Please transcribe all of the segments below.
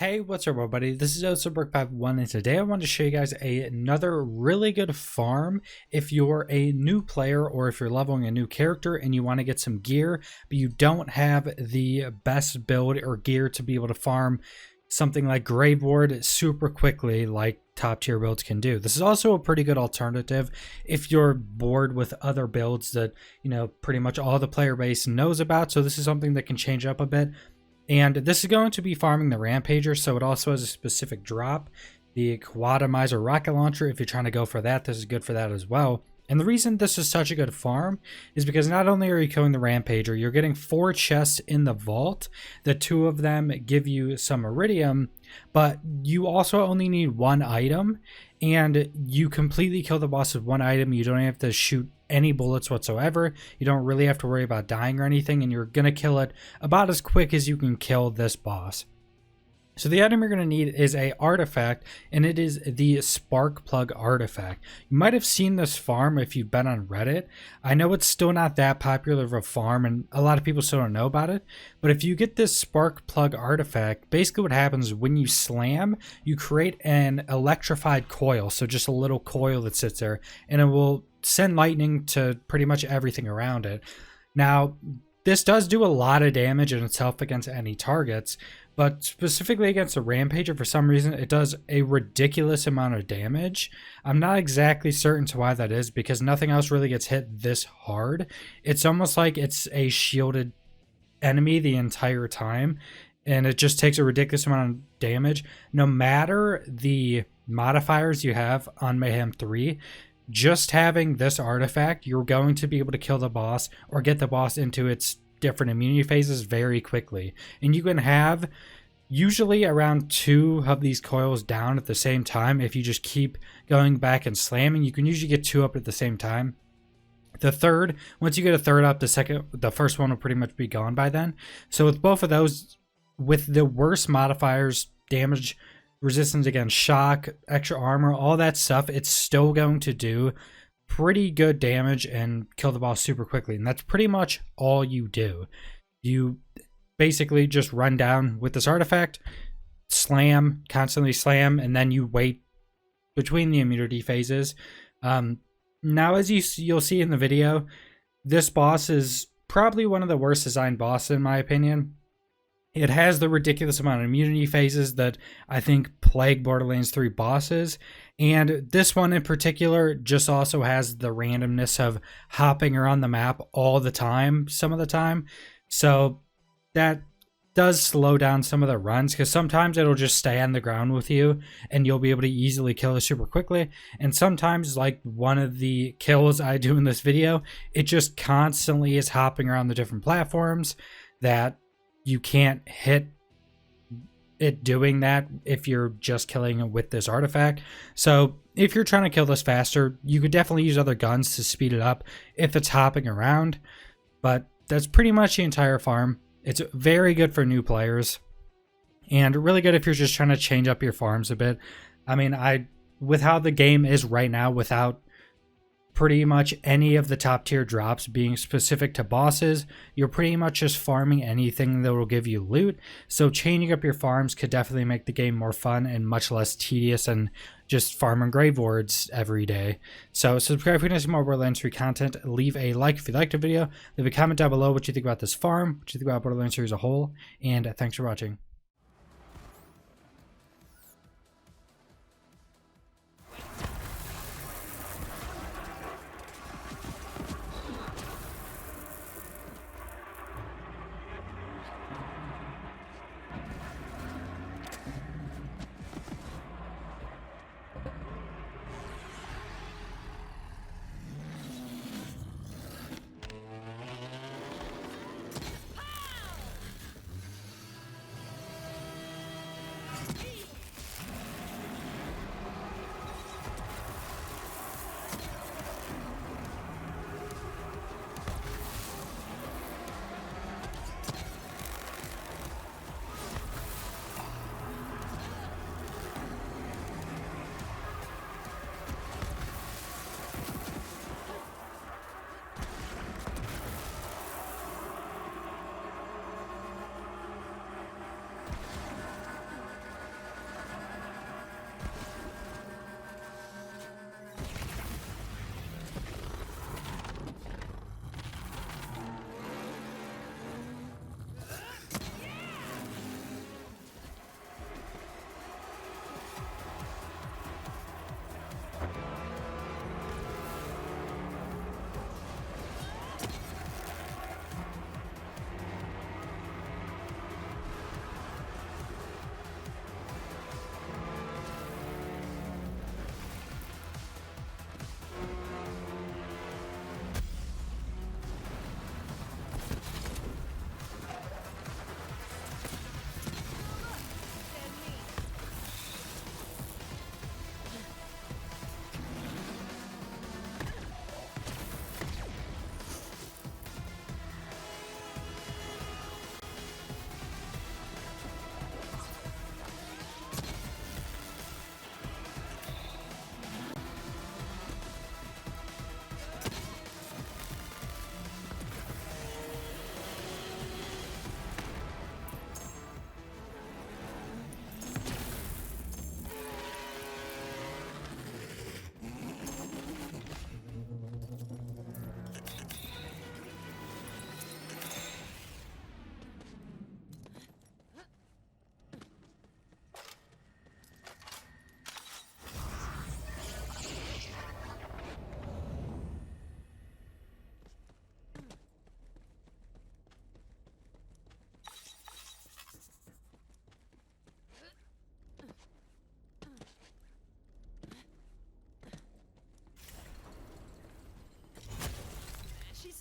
Hey, what's up everybody? This is OurMusicBox and today I want to show you guys another really good farm if you're a new player or if you're leveling a new character and you want to get some gear, but you don't have the best build or gear to be able to farm something like Graveward super quickly like top tier builds can do. This is also a pretty good alternative if you're bored with other builds that, pretty much all the player base knows about. So this is something that can change up a bit. And this is going to be farming the Rampager, so it also has a specific drop. The Quadomizer rocket launcher, if you're trying to go for that, this is good for that as well. And the reason this is such a good farm is because not only are you killing the Rampager, you're getting 4 chests in the vault. The 2 of them give you some Eridium, but you also only need 1 item, and you completely kill the boss with 1 item. You don't have to shoot any bullets whatsoever. You don't really have to worry about dying or anything, and you're going to kill it about as quick as you can kill this boss. So the item you're going to need is a artifact, and it is the spark plug artifact. You might have seen this farm if you've been on Reddit. I know it's still not that popular of a farm, and a lot of people still don't know about it. But if you get this spark plug artifact, basically what happens is when you slam, you create an electrified coil. So just a little coil that sits there, and it will send lightning to pretty much everything around it. Now, this does do a lot of damage in itself against any targets, but specifically against the Rampager, for some reason, it does a ridiculous amount of damage. I'm not exactly certain to why that is, because nothing else really gets hit this hard. It's almost like it's a shielded enemy the entire time, and it just takes a ridiculous amount of damage. No matter the modifiers you have on Mayhem 3, just having this artifact, you're going to be able to kill the boss or get the boss into its different immunity phases very quickly. And you can have usually around 2 of these coils down at the same time. If you just keep going back and slamming, you can usually get 2 up at the same time. The third, once you get a third up, the first one will pretty much be gone by then. So with both of those, with the worst modifiers, damage, resistance against shock, extra armor, all that stuff, it's still going to do pretty good damage and kill the boss super quickly. And that's pretty much all you do. You basically just run down with this artifact, slam, constantly slam, and then you wait between the immunity phases. Now, as you'll see in the video, this boss is probably one of the worst designed bosses in my opinion. It has the ridiculous amount of immunity phases that I think plague Borderlands 3 bosses. And this one in particular just also has the randomness of hopping around the map all the time, some of the time. So that does slow down some of the runs, because sometimes it'll just stay on the ground with you and you'll be able to easily kill it super quickly. And sometimes, like one of the kills I do in this video, it just constantly is hopping around the different platforms that you can't hit it doing that if you're just killing it with this artifact. So if you're trying to kill this faster, you could definitely use other guns to speed it up if it's hopping around. But that's pretty much the entire farm. It's very good for new players and really good if you're just trying to change up your farms a bit. I mean, with how the game is right now, without pretty much any of the top tier drops being specific to bosses, you're pretty much just farming anything that will give you loot. So changing up your farms could definitely make the game more fun and much less tedious and just farming Gravewards every day. So subscribe if you want to see more Borderlands 3 content. Leave a like if you liked the video. Leave a comment down below what you think about this farm, what you think about Borderlands 3 as a whole, and thanks for watching.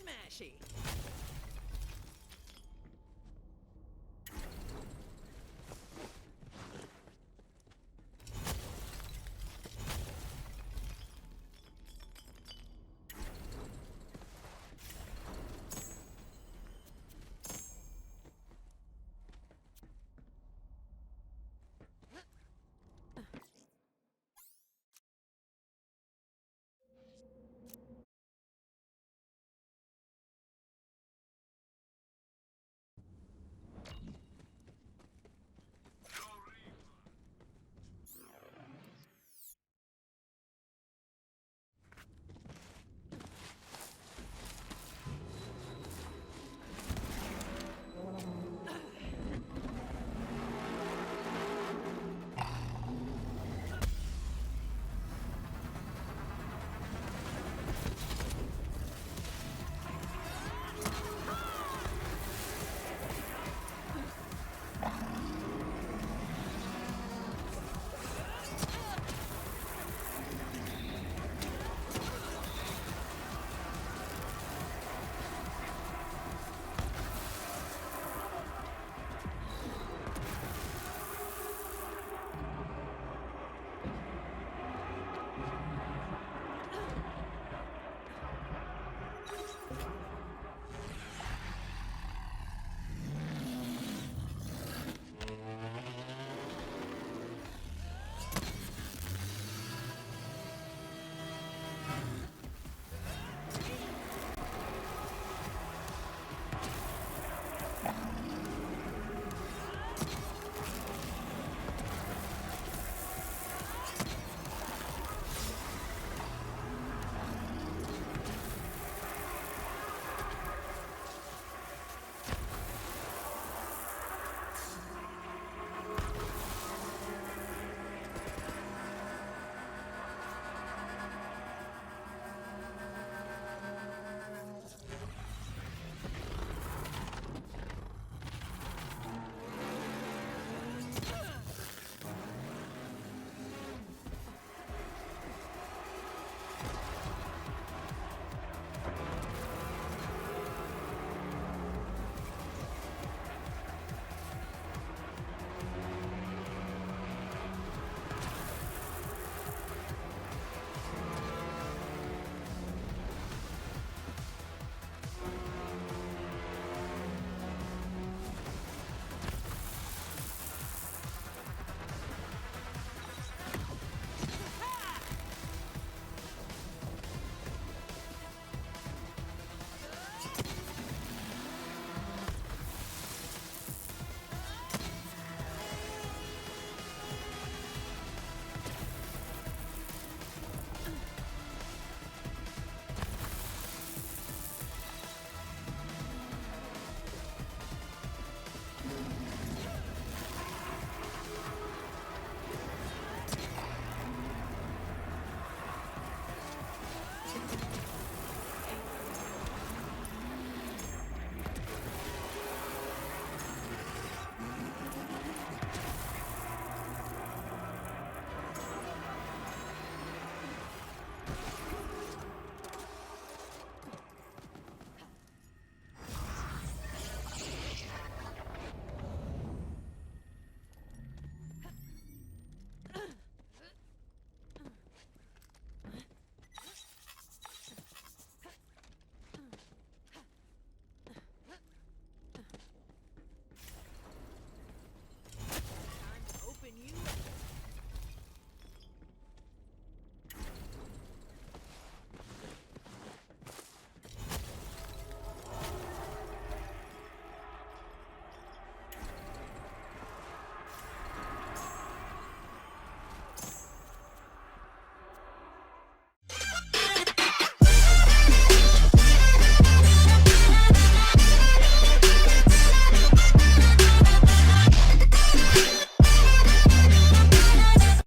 smashy.